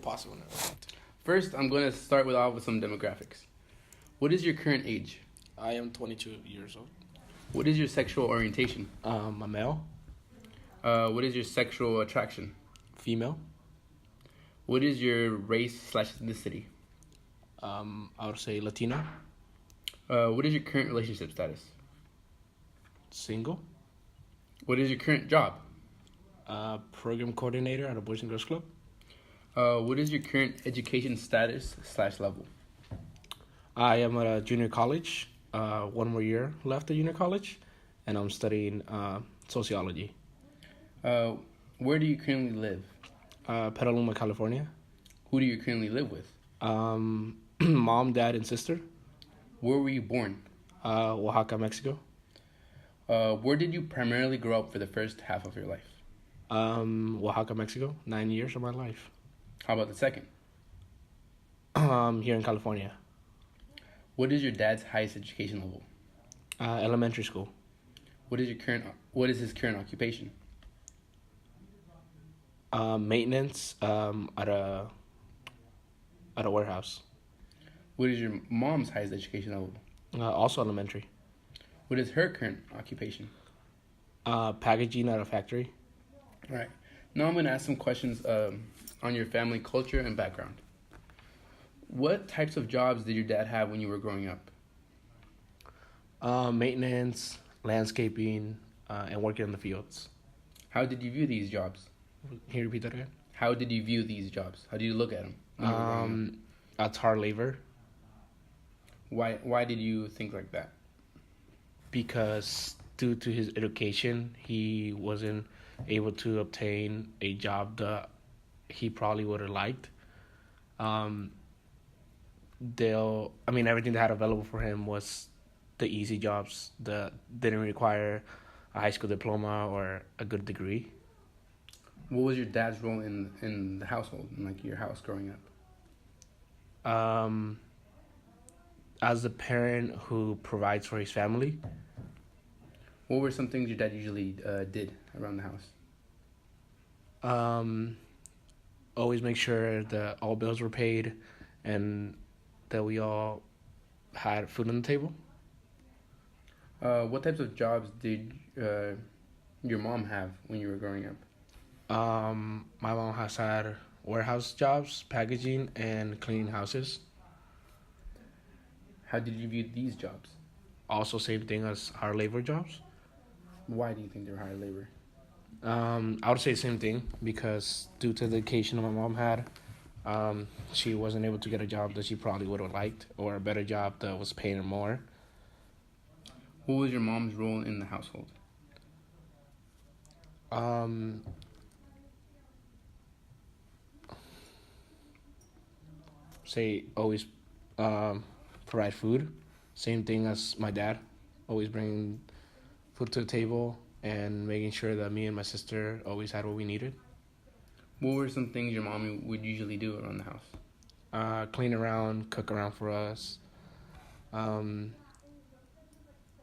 possible. First, I'm going to start with some demographics. What is your current age? I am 22 years old. What is your sexual orientation? I'm a male. What is your sexual attraction? Female. What is your race/ethnicity? I would say Latino. What is your current relationship status? Single. What is your current job? Program coordinator at a Boys and Girls Club. What is your current education status/level? I am at a junior college. One more year left at junior college, and I'm studying sociology. Where do you currently live? Petaluma, California. Who do you currently live with? Mom, dad, and sister. Where were you born? Oaxaca, Mexico. Where did you primarily grow up for the first half of your life? Oaxaca, Mexico. 9 years of my life. How about the second? Here in California. What is your dad's highest education level? Elementary school. What is his current occupation? Maintenance at a warehouse. What is your mom's highest education level? Also elementary. What is her current occupation? Packaging at a factory. All right. Now I'm going to ask some questions on your family culture and background. What types of jobs did your dad have when you were growing up? Maintenance, landscaping, and working in the fields. How did you view these jobs? Can you repeat that again? How did you view these jobs? How did you look at them? That's hard labor. Why did you think like that? Because due to his education, he wasn't able to obtain a job that he probably would have liked. Everything they had available for him was the easy jobs that didn't require a high school diploma or a good degree. What was your dad's role in the household, in like your house growing up? As the parent who provides for his family. What were some things your dad usually did around the house? Always make sure that all bills were paid and that we all had food on the table. What types of jobs did your mom have when you were growing up? My mom has had warehouse jobs, packaging, and cleaning houses. How did you view these jobs? Also, same thing as hard labor jobs. Why do you think they were hard labor? I would say the same thing because due to the education my mom had, she wasn't able to get a job that she probably would have liked or a better job that was paying her more. What was your mom's role in the household? Say always provide food. Same thing as my dad, always bringing food to the table and making sure that me and my sister always had what we needed. What were some things your mom would usually do around the house? Clean around, cook around for us. And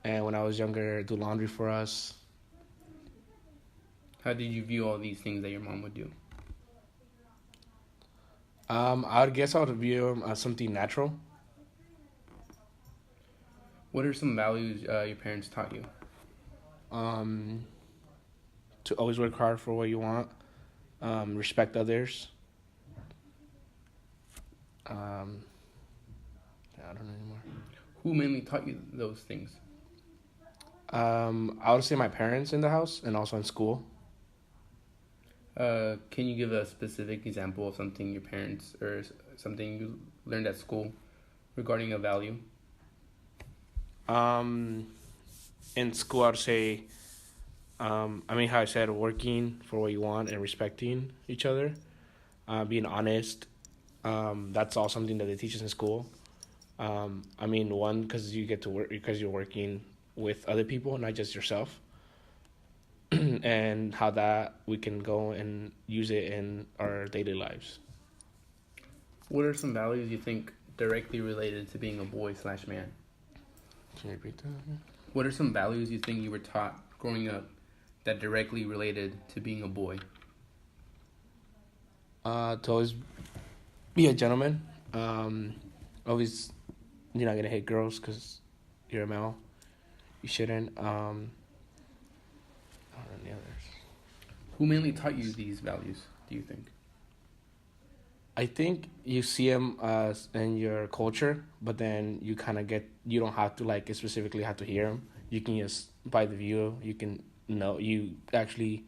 when I was younger, do laundry for us. How did you view all these things that your mom would do? I guess I would view them as something natural. What are some values your parents taught you? To always work hard for what you want. Respect others. I don't know anymore. Who mainly taught you those things? I would say my parents in the house and also in school. Can you give a specific example of something your parents or something you learned at school regarding a value? In school, I'd say, how I said, working for what you want and respecting each other, being honest. That's all something that they teach us in school. One, because you get to work, because you're working with other people, not just yourself. And how that we can go and use it in our daily lives. What are some values you think directly related to being a boy/man? Can you repeat that? What are some values you think you were taught growing up that directly related to being a boy? To always Be a gentleman. Um, always, you're not gonna hate girls because you're a male. You shouldn't. I don't know any others. Who mainly taught you these values, do you think? I think you see them in your culture, but then you kind of get, you don't have to like specifically have to hear them. You can just by the view you can know you actually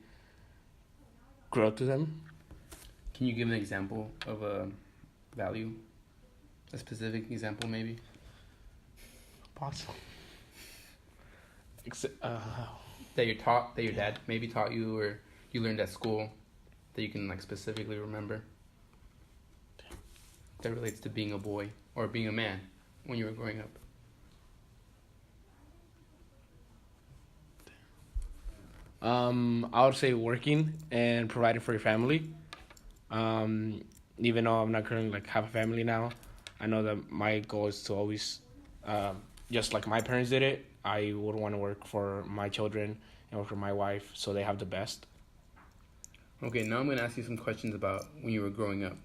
grow to them. Can you give an example of a value? A specific example, maybe? Possible. That you're taught, that your dad maybe taught you, or you learned at school, that you can like specifically remember, that relates to being a boy or being a man when you were growing up. I would say working and providing for your family. Um, Even though I'm not currently like have a family now, I know that my goal is to always, just like my parents did it. I would want to work for my children and work for my wife so they have the best. Okay, now I'm gonna ask you some questions about when you were growing up.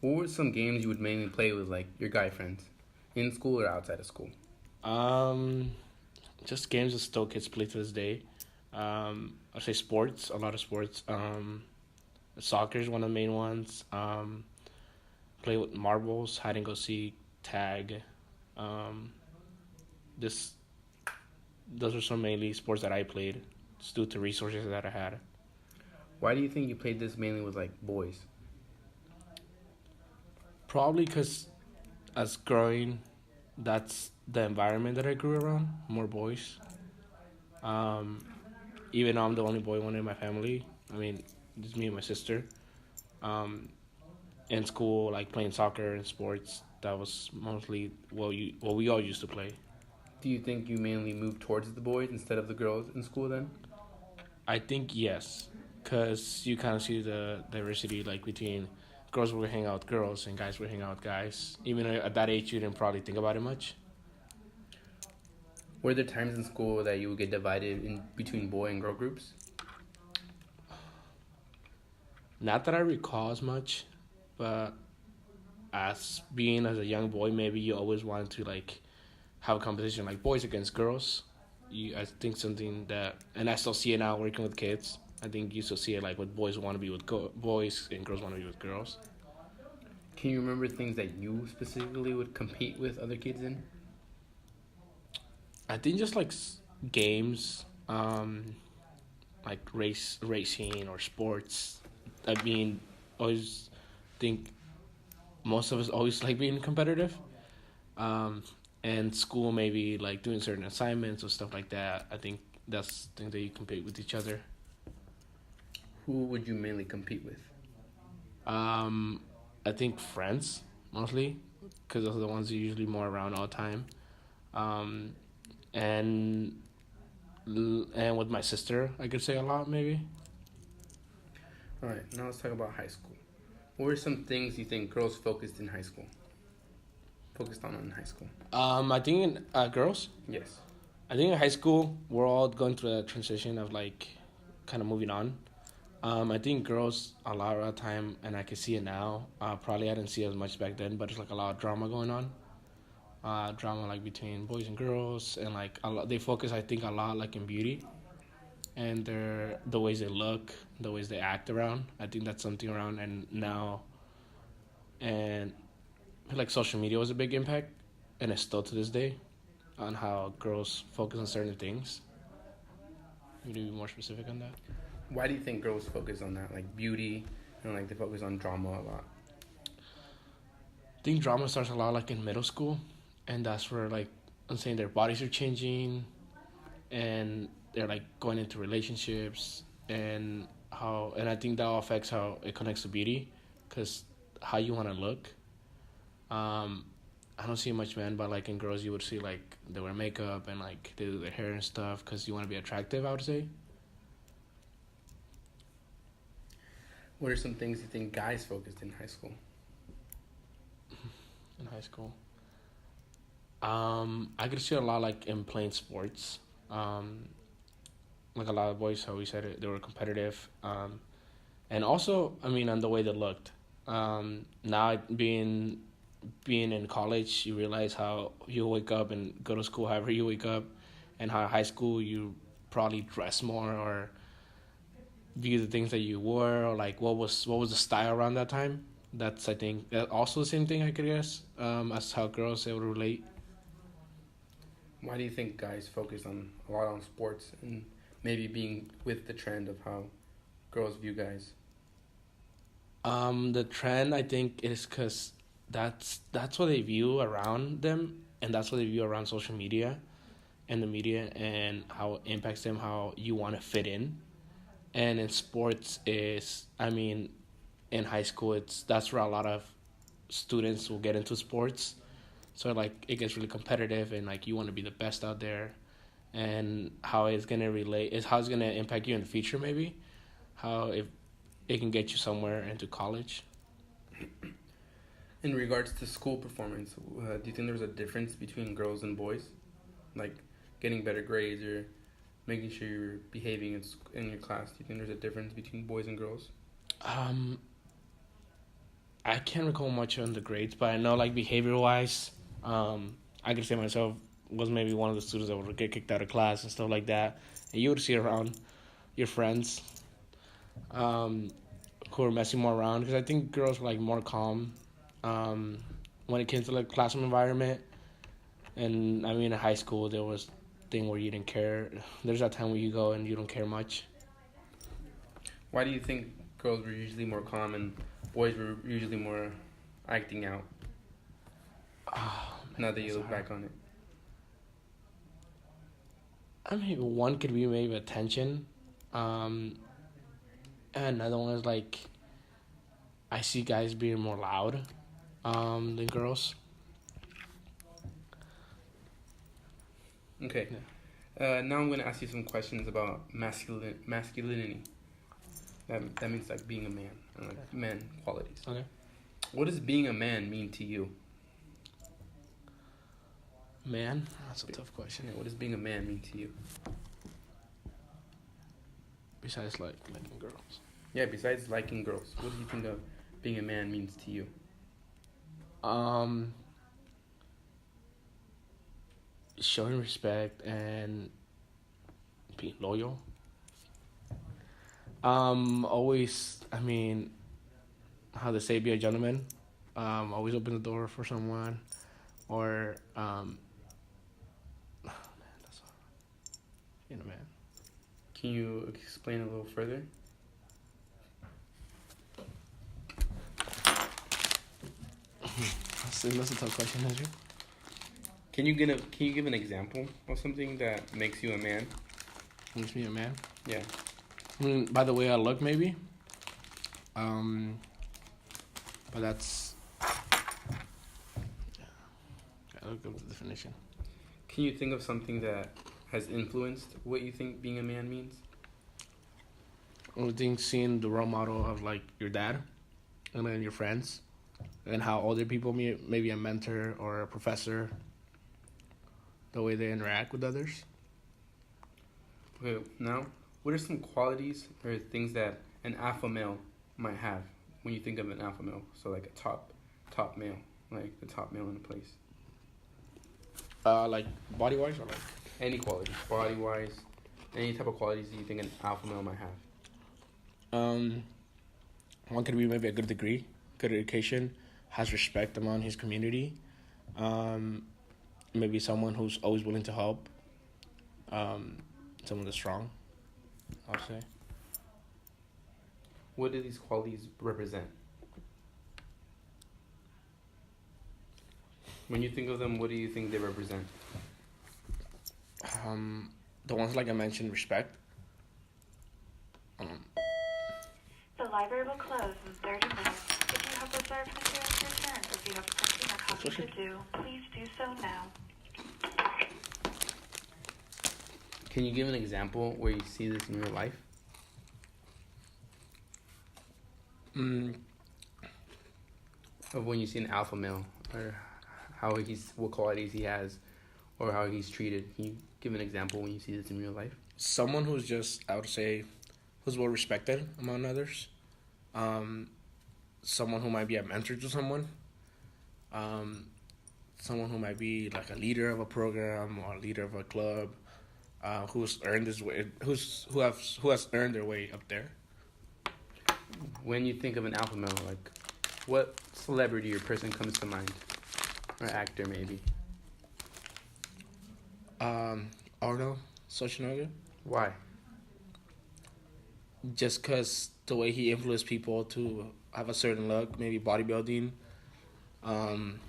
What were some games you would mainly play with like your guy friends, in school or outside of school? Um, just games that still kids play to this day. I'd say sports, a lot of sports. Soccer is one of the main ones. Play with marbles, hide and go seek, tag. Um, this those are some mainly sports that I played, just due to resources that I had. Why do you think you played this mainly with like boys? Probably because as growing, that's the environment that I grew around. More boys. Um, Even though I'm the only boy one in my family. I mean, just me and my sister. Um, in school, like playing soccer and sports, that was mostly what we all used to play. Do you think you mainly moved towards the boys instead of the girls in school then? I think yes, because you kind of see the diversity like between girls will hang out with girls and guys will hang out with guys. Even at that age, you didn't probably think about it much. Were there times in school that you would get divided in between boy and girl groups? Not that I recall as much, but as being as a young boy, maybe you always wanted to like have a competition like boys against girls. I think something that, and I still see it now working with kids. I think you still see it like with boys want to be with boys and girls want to be with girls. Can you remember things that you specifically would compete with other kids in? I think just like games, like racing or sports. I mean, always think most of us always like being competitive. Um, and school maybe like doing certain assignments or stuff like that. I think that's the thing that you compete with each other. Who would you mainly compete with? Um, I think friends mostly, because those are the ones who are usually more around all the time. Um, and and with my sister, I could say a lot maybe. All right, now let's talk about high school. What were some things you think girls focused in high school? Focused on in high school? I think in girls. Yes. I think in high school we're all going through a transition of like, kind of moving on. I think girls a lot of the time, and I can see it now. Probably I didn't see it as much back then, but it's like a lot of drama going on. Drama like between boys and girls, and like a lot, they focus I think a lot like in beauty and the ways they look, the ways they act around. I think that's something around and now, and I feel like social media was a big impact, and it's still to this day, on how girls focus on certain things. You need to be more specific on that. Why do you think girls focus on that, like beauty, and like they focus on drama a lot? I think drama starts a lot like in middle school, and that's where like I'm saying their bodies are changing, and they're like going into relationships, and I think that all affects how it connects to beauty, because how you want to look. Um, I don't see much men, but like in girls, you would see like they wear makeup and like they do their hair and stuff because you want to be attractive. I would say. What are some things you think guys focused in high school? In high school, I could see a lot like in playing sports. Like a lot of boys, how we said it, they were competitive. And also, I mean, on the way they looked. Now being in college, you realize how you wake up and go to school however you wake up, and how high school you probably dress more or view the things that you wore, or like what was the style around that time. That's I think that also the same thing I could guess. As how girls able to relate. Why do you think guys focus on a lot on sports and maybe being with the trend of how girls view guys? The trend I think is because that's what they view around them, and that's what they view around social media and the media, and how it impacts them, how you want to fit in. And in sports is, I mean, in high school, it's that's where a lot of students will get into sports. So like it gets really competitive, and like you want to be the best out there, and how it's gonna relate is how it's gonna impact you in the future, maybe how if it can get you somewhere into college. In regards to school performance, do you think there's a difference between girls and boys? Like getting better grades or making sure you're behaving in your class. Do you think there's a difference between boys and girls? Um, I can't recall much on the grades, but I know like behavior wise, I could say myself was maybe one of the students that would get kicked out of class and stuff like that, and you would see around your friends, um, who were messing more around because I think girls were like more calm, um, when it came to like classroom environment. And I mean, in high school, there was thing where you didn't care. There's that time where you go and you don't care much. Why do you think girls were usually more calm and boys were usually more acting out? Oh, Now man, that you that's look hard. back on it, I mean, one could be maybe attention. Um, and another one is like I see guys being more loud, than girls. okay. Yeah. Now I'm gonna ask you some questions about masculinity. That means like being a man and like man qualities. Okay. What does being a man mean to you? Man, that's a tough question. Yeah, what does being a man mean to you? Besides like liking girls. Yeah, besides liking girls, what do you think of being a man means to you? Um, Showing respect and being loyal. Always. I mean, how they say, be a gentleman. Always open the door for someone, or man, that's being a man. Can you explain a little further? That's a tough question, Andrew. Can you give an example of something that makes you a man? Makes me a man. Yeah. I mean, by the way I look, maybe. Um, but that's. Yeah, I look up the definition. Can you think of something that has influenced what you think being a man means? I think seeing the role model of like your dad, and then your friends, and how older people, maybe a mentor or a professor, the way they interact with others. Okay, now, what are some qualities or things that an alpha male might have when you think of an alpha male? So like a top male, like the top male in a place. Like body wise or like. Any qualities, body wise, any type of qualities that you think an alpha male might have. One could be maybe a good degree, good education, has respect among his community. Maybe someone who's always willing to help. Someone that's strong, I'll say. What do these qualities represent? When you think of them, what do you think they represent? The ones like I mentioned, respect. The library will close in 30 minutes. If you have reserved materials to return, or if you have printing or copying to do, please do so now. Can you give an example where you see this in your life? Of when you see an alpha male, or what qualities he has, or how he's treated. Can you give an example when you see this in real life? Someone who's just, I would say, who's well respected among others. someone who might be a mentor to someone, um, someone who might be like a leader of a program or a leader of a club, who's earned his way, who has earned their way up there. When you think of an alpha male, like, what celebrity or person comes to mind, or actor maybe? Arnold Schwarzenegger, Why? just because the way he influenced people to have a certain look, maybe bodybuilding. Um,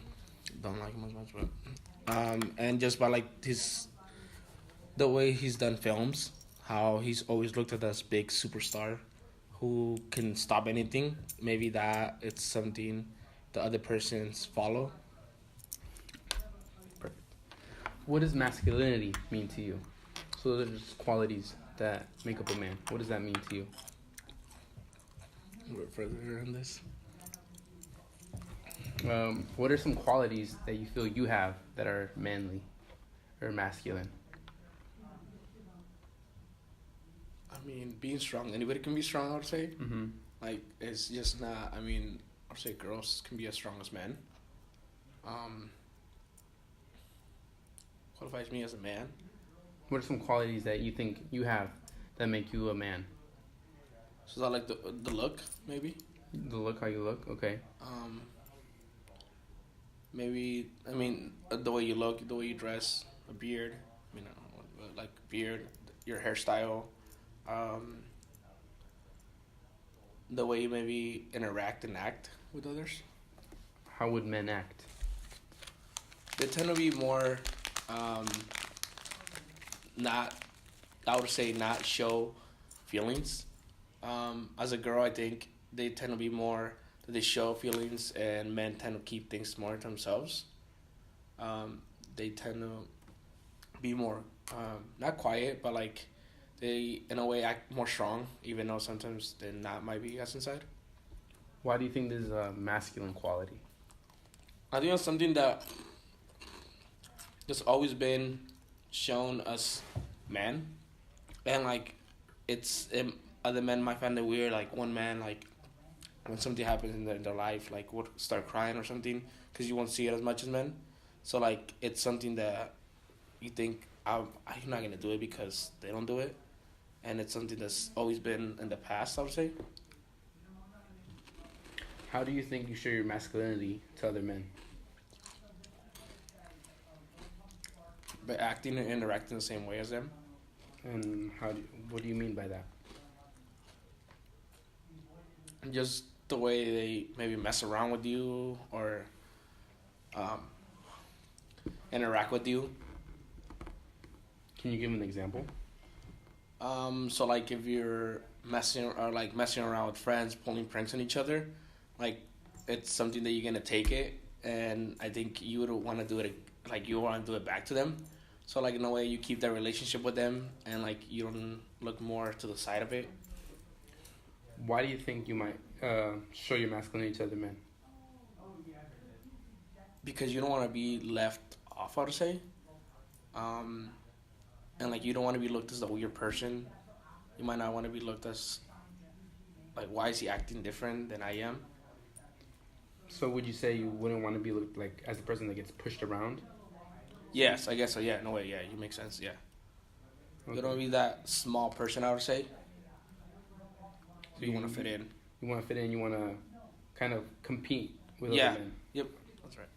don't like him as much, but and just by like the way he's done films, how he's always looked at as big superstar who can stop anything. Maybe that it's something the other persons follow. Perfect. What does masculinity mean to you? So those are just qualities that make up a man. What does that mean to you? We're further on this. What are some qualities that you feel you have that are manly or masculine? I mean, being strong. Anybody can be strong, I would say. Mm-hmm. Like, it's just not, I mean, I would say girls can be as strong as men. Qualifies me as a man. What are some qualities that you think you have that make you a man? So is that like the look, maybe? The look, how you look? Okay. Maybe, I mean, the way you look, the way you dress, a beard, I mean, I don't know, like beard, your hairstyle, the way you maybe interact and act with others. How would men act? They tend to be more, not, I would say not show feelings. As a girl, I think they tend to be more, they show feelings, and men tend to keep things more to themselves. They tend to be more, not quiet, but like they, in a way, act more strong, even though sometimes they're not might be as inside. Why do you think this is a masculine quality? I think it's something that that's always been shown us men, and like it's other men might find it weird. Like one man, like when something happens in their life, like would start crying or something because you won't see it as much as men. So like it's something that you think I'm not gonna do it because they don't do it, and it's something that's always been in the past, I would say. How do you think you show your masculinity to other men? By acting and interacting the same way as them. And what do you mean by that? Just the way they maybe mess around with you or interact with you. Can you give an example? So like if you're messing around with friends, pulling pranks on each other, like it's something that you're gonna take it, and I think you would want to do it, like you want to do it back to them. So like in a way you keep that relationship with them, and like you don't look more to the side of it. Why do you think you might show your masculinity to other men? Because you don't want to be left off, I would say. And like you don't want to be looked as a weird person. You might not want to be looked as like, why is he acting different than I am? So would you say you wouldn't want to be looked like as the person that gets pushed around? Yes, I guess so. Yeah, no way. Yeah, you make sense. Yeah, Okay. you don't want to be that small person, I would say. So you want to fit in. You want to fit in. You want to kind of compete with Yeah. other men. Yep, that's right.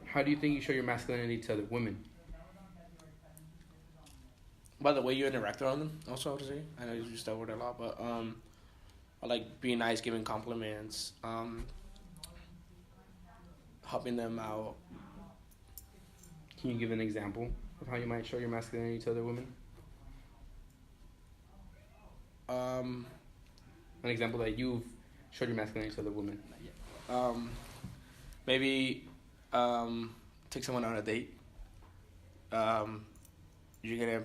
How do you think you show your masculinity to other women? By the way you interact around them, also I would say. I know you use that word a lot, but I like being nice, giving compliments, helping them out. Can you give an example of how you might show your masculinity to other women? Um, An example that you've showed your masculinity to other women. Maybe take someone on a date. You're gonna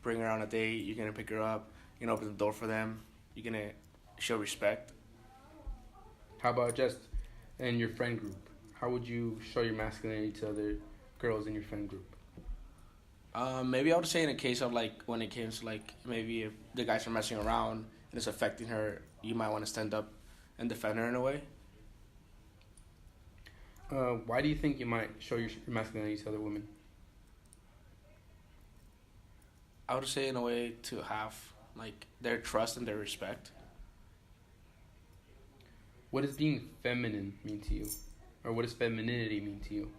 bring her on a date. You're gonna pick her up. You're gonna open the door for them. You're gonna show respect. How about just in your friend group? How would you show your masculinity to other girls in your friend group? Maybe I would say in a case of like when it comes to like maybe if the guys are messing around and it's affecting her, you might want to stand up and defend her in a way. Why do you think you might show your masculinity to other women? I would say in a way to have like their trust and their respect. What does being feminine mean to you? Or what does femininity mean to you?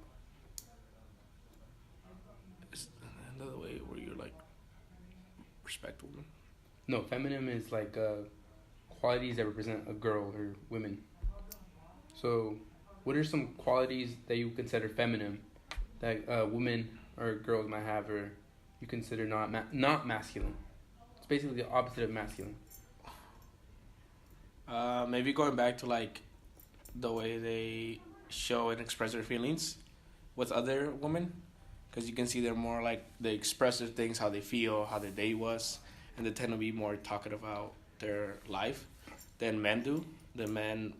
It's another way where you're like respect women. No, feminine is like qualities that represent a girl or women. So, what are some qualities that you consider feminine that women or girls might have, or you consider not masculine? It's basically the opposite of masculine. Maybe going back to like the way they show and express their feelings with other women, because you can see they're more like they express their things, how they feel, how their day was, and they tend to be more talkative about their life than men do. The men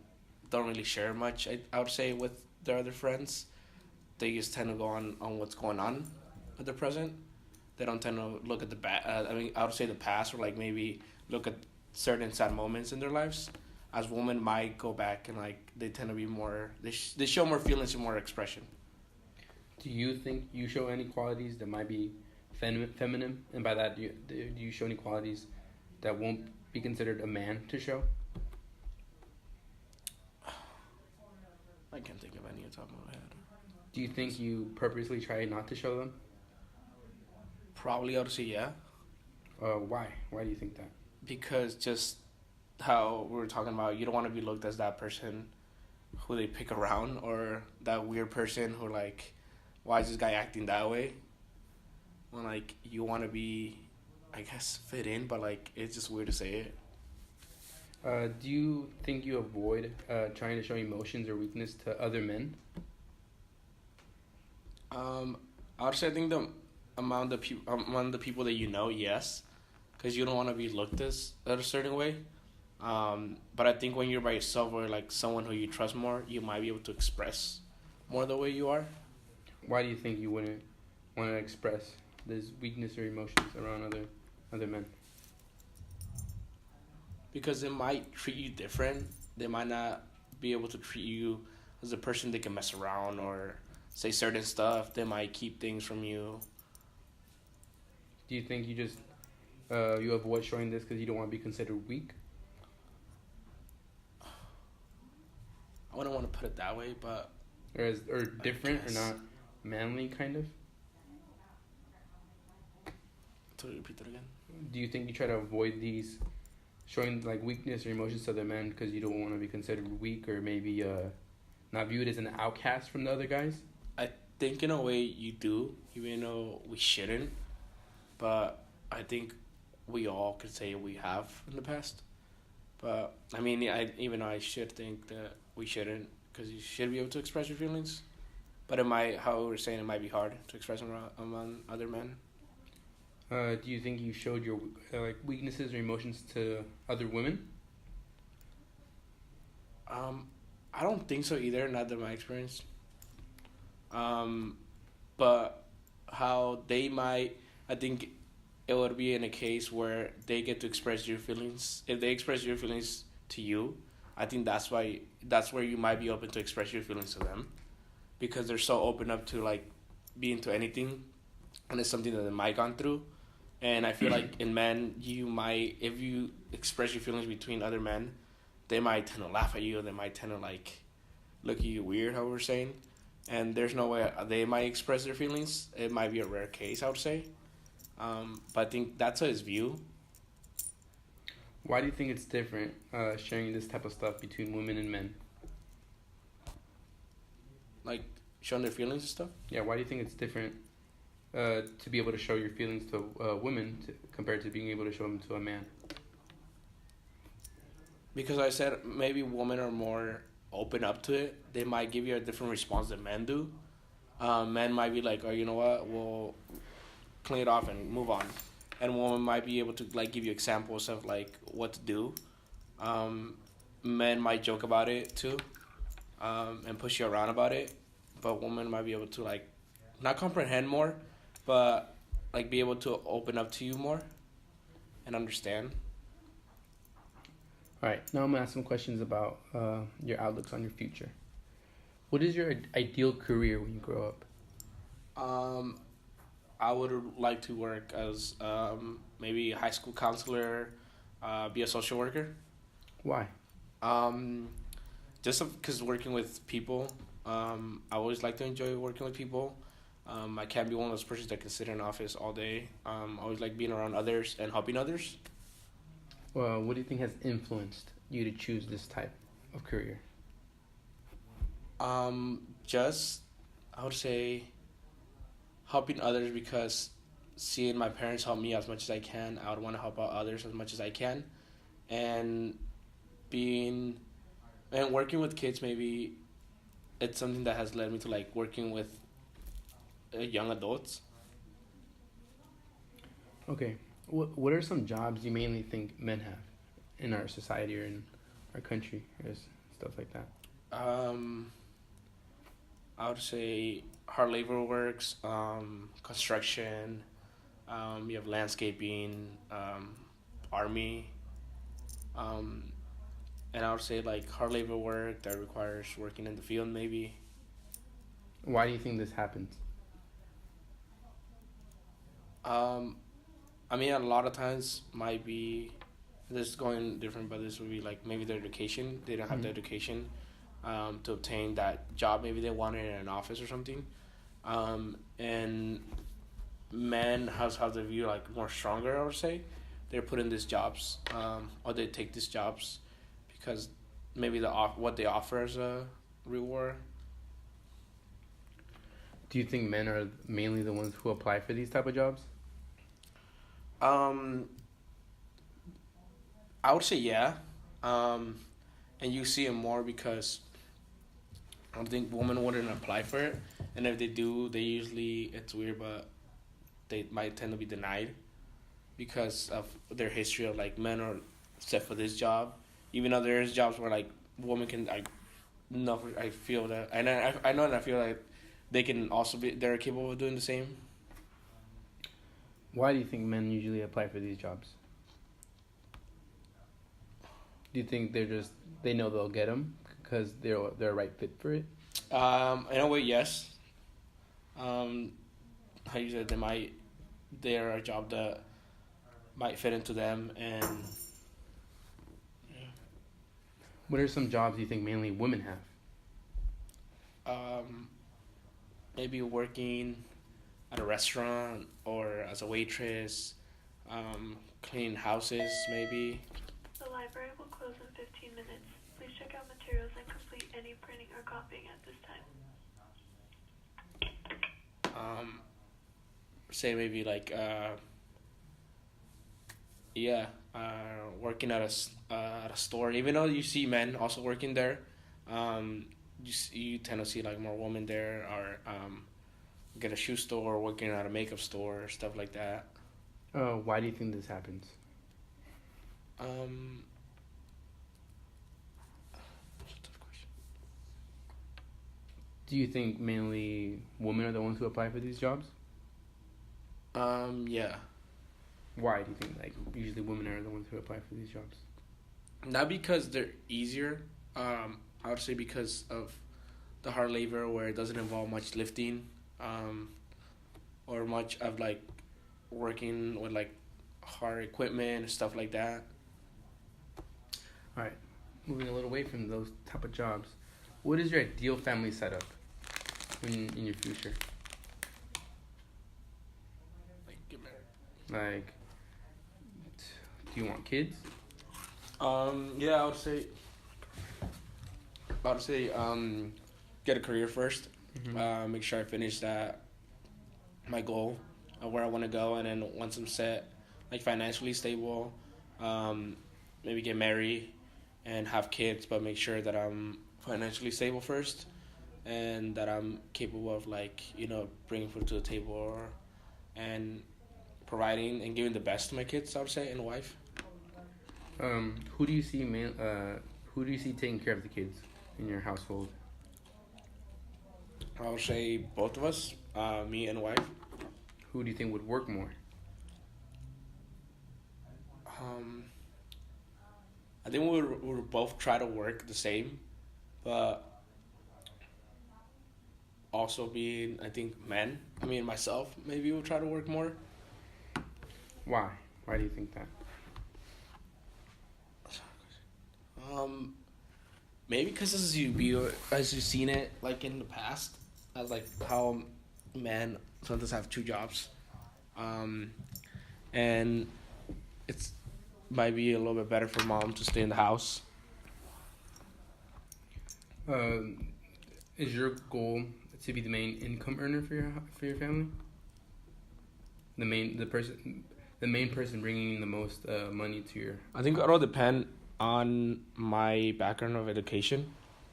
don't really share much, I would say, with their other friends. They just tend to go on what's going on at the present. They don't tend to look at I would say the past, or like maybe look at certain sad moments in their lives. As women might go back and like they tend to be more, they show more feelings and more expression. Do you think you show any qualities that might be feminine? And by that, do you show any qualities that won't be considered a man to show? I can't think of any on top of my head. Do you think you purposely try not to show them? Probably I would say yeah. Why? Why do you think that? Because just how we were talking about, you don't want to be looked as that person who they pick around, or that weird person who like, why is this guy acting that way? When like you want to be, I guess, fit in, but like it's just weird to say it. Do you think you avoid trying to show emotions or weakness to other men? I would say I think among the people that you know, yes, because you don't want to be looked as a certain way. But I think when you're by yourself or like someone who you trust more, you might be able to express more the way you are. Why do you think you wouldn't want to express this weakness or emotions around other men? Because they might treat you different. They might not be able to treat you as a person they can mess around or say certain stuff. They might keep things from you. Do you think you just you avoid showing this because you don't want to be considered weak? I wouldn't want to put it that way, but Or different or not manly, kind of? To repeat that again. Do you think you try to avoid these showing like weakness or emotions to other men because you don't want to be considered weak, or maybe not viewed as an outcast from the other guys? I think in a way you do, even though we shouldn't. But I think we all could say we have in the past. But I mean, I should think that we shouldn't, because you should be able to express your feelings. But it might, how we're saying, it might be hard to express them among other men. Do you think you showed your like weaknesses or emotions to other women? I don't think so either, not that my experience. But how they might, I think it would be in a case where they get to express your feelings. If they express your feelings to you, I think that's where you might be open to express your feelings to them, because they're so open up to like being to anything, and it's something that they might gone through. And I feel like in men, you might, if you express your feelings between other men, they might tend to laugh at you. They might tend to like look at you weird, how we're saying. And there's no way they might express their feelings. It might be a rare case, I would say. But I think that's his view. Why do you think it's different sharing this type of stuff between women and men? Like showing their feelings and stuff? Yeah, why do you think it's different to be able to show your feelings to women compared to being able to show them to a man? Because I said maybe women are more open up to it. They might give you a different response than men do. Men might be like, oh, you know what, we'll clean it off and move on. And women might be able to like give you examples of like what to do. Men might joke about it too, and push you around about it. But women might be able to like not comprehend more, but like be able to open up to you more and understand. All right, now I'm gonna ask some questions about your outlooks on your future. What is your ideal career when you grow up? Um, I would like to work as maybe a high school counselor, be a social worker. Why? Um, just because working with people, I always like to enjoy working with people. I can't be one of those persons that can sit in an office all day. I always like being around others and helping others. Well, what do you think has influenced you to choose this type of career? Just I would say helping others because seeing my parents help me as much as I can, I would want to help out others as much as I can, and being and working with kids maybe it's something that has led me to like working with young adults. Okay, what are some jobs you mainly think men have in our society or in our country or stuff like that? Um, I would say hard labor works, construction. You have landscaping, army, um, and I would say like hard labor work that requires working in the field maybe. Why do you think this happens? Um, I mean, a lot of times might be this is going different, but this would be like maybe their education. They don't have the education to obtain that job. Maybe they want it in an office or something. And men have the view like more stronger. I would say they're put in these jobs, or they take these jobs because maybe what they offer as a reward. Do you think men are mainly the ones who apply for these type of jobs? Um, I would say yeah. And you see it more because I don't think women wouldn't apply for it, and if they do, they usually it's weird, but they might tend to be denied because of their history of like men are set for this job, even though there is jobs where like women can I feel that and I know and I feel like they can also be they're capable of doing the same. Why do you think men usually apply for these jobs? Do you think they know they'll get them because they're a right fit for it? In a way, yes. How you said they're a job that might fit into them and What are some jobs you think mainly women have? maybe working at a restaurant or as a waitress, cleaning houses maybe. The library will close in 15 minutes. Please check out materials and complete any printing or copying at this time. Say maybe like working at a store. Even though you see men also working there, you tend to see like more women there, or get a shoe store, working at a makeup store, stuff like that. Why do you think this happens? That's a tough question. Do you think mainly women are the ones who apply for these jobs? Yeah. Why do you think like usually women are the ones who apply for these jobs? Not because they're easier. I would say because of the hard labor where it doesn't involve much lifting, or much of like working with like hard equipment and stuff like that. All right, moving a little away from those type of jobs, what is your ideal family setup in your future? Like get married. Like, do you want kids? Yeah, I would say get a career first. Mm-hmm. Make sure I finish my goal of where I want to go, and then once I'm set, like financially stable, maybe get married and have kids, but make sure that I'm financially stable first, and that I'm capable of like bringing food to the table, and providing and giving the best to my kids. I would say, and a wife. Who do you see who do you see taking care of the kids in your household? I would say both of us, me and wife. Who do you think would work more? I think we would both try to work the same, but also being, I think, men. I mean, myself, maybe will try to work more. Why? Why do you think that? Um, Maybe because as you've seen it like in the past, as like how men sometimes have two jobs, um, and it's might be a little bit better for mom to stay in the house. Um, is your goal to be the main income earner for your family? The main person bringing in the most money to your. I think it'll depend on my background of education.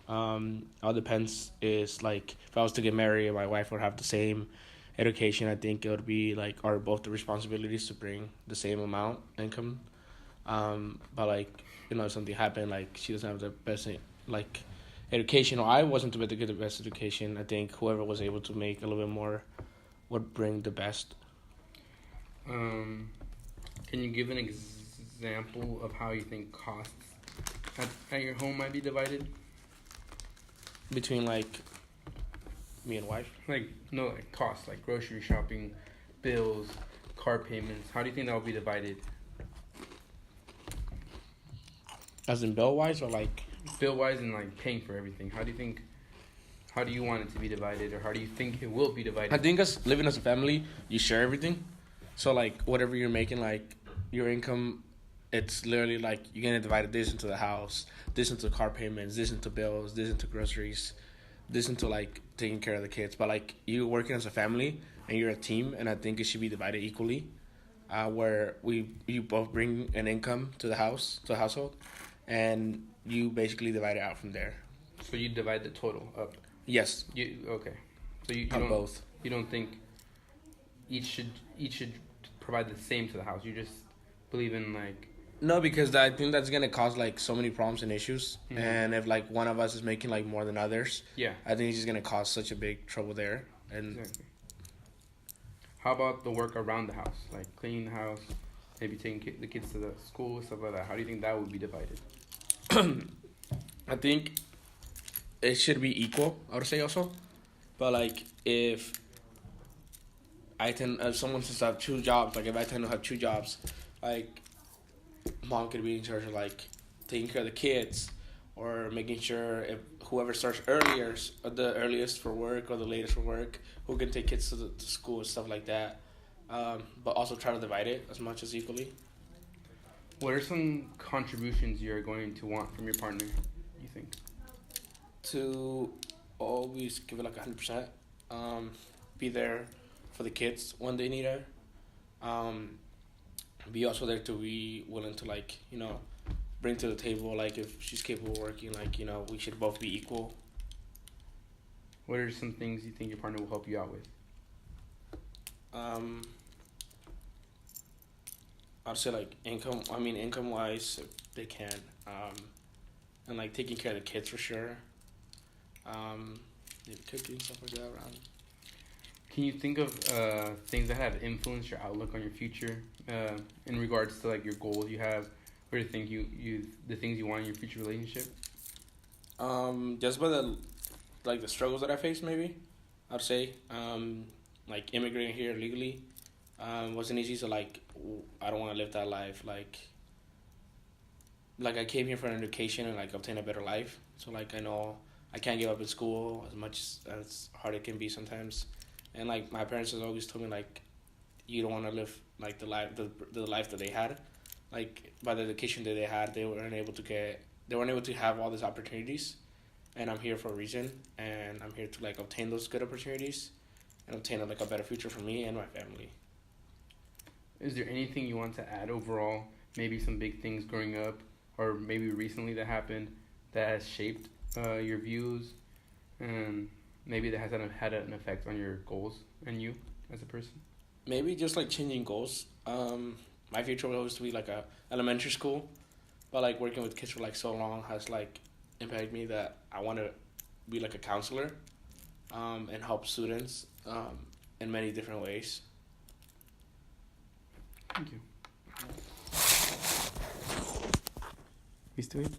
All depends is like if I was to get married, my wife would have the same education. I think it would be like or both the responsibilities to bring the same amount income. But like if something happened, like she doesn't have the best like education, or I wasn't able to get the best education. I think whoever was able to make a little bit more would bring the best. Can you give an example of how you think costs at your home might be divided? Between like me and wife. Like costs, like grocery shopping, bills, car payments. How do you think that will be divided? As in bill wise or like Bill wise and like paying for everything. How do you want it to be divided, or how do you think it will be divided? I think as living as a family, you share everything. So like whatever you're making, like your income, it's literally like you're gonna divide this into the house, this into car payments, this into bills, this into groceries, this into like taking care of the kids. But like you working as a family and you're a team, and I think it should be divided equally, where you both bring an income to the household, and you basically divide it out from there. So you divide the total up. Yes. Okay. So you On don't both. You don't think each should provide the same to the house. You just believe in like. No, because I think that's gonna cause like so many problems and issues, Mm-hmm. and if like one of us is making like more than others, Yeah. I think it's just gonna cause such a big trouble there. And Exactly. How about the work around the house, like cleaning the house, maybe taking the kids to the school, stuff like that? How do you think that would be divided? I think it should be equal. I would say also, but like if someone says I have two jobs, like if I tend to have two jobs, like mom could be in charge of like taking care of the kids or making sure if whoever starts the earliest for work or the latest for work, who can take kids to school and stuff like that. But also try to divide it as much as equally. What are some contributions you're going to want from your partner, you think? To always give it like 100%. Be there for the kids when they need her. Be also there to be willing to like bring to the table like if she's capable of working, like we should both be equal. What are some things you think your partner will help you out with? I'd say like income wise if they can, and like taking care of the kids for sure. Maybe cooking, stuff like that around. Can you think of things that have influenced your outlook on your future in regards to like your goals you have, or the things you want in your future relationship? Just by the struggles that I faced, maybe I'd say like immigrating here legally wasn't easy. So like I don't want to live that life. Like I came here for an education and like obtain a better life. So like I know I can't give up in school as much as hard it can be sometimes. And like my parents has always told me like you don't want to live like the life that they had. Like by the education that they had, they weren't able to have all these opportunities. And I'm here for a reason, and I'm here to like obtain those good opportunities and obtain like a better future for me and my family. Is there anything you want to add overall? Maybe some big things growing up, or maybe recently that happened that has shaped your views, and maybe that has had an effect on your goals and you as a person? Maybe just like changing goals. My future was to be like a elementary school, but like working with kids for like so long has like impacted me that I want to be like a counselor, and help students in many different ways. Thank you. ¿Viste bien?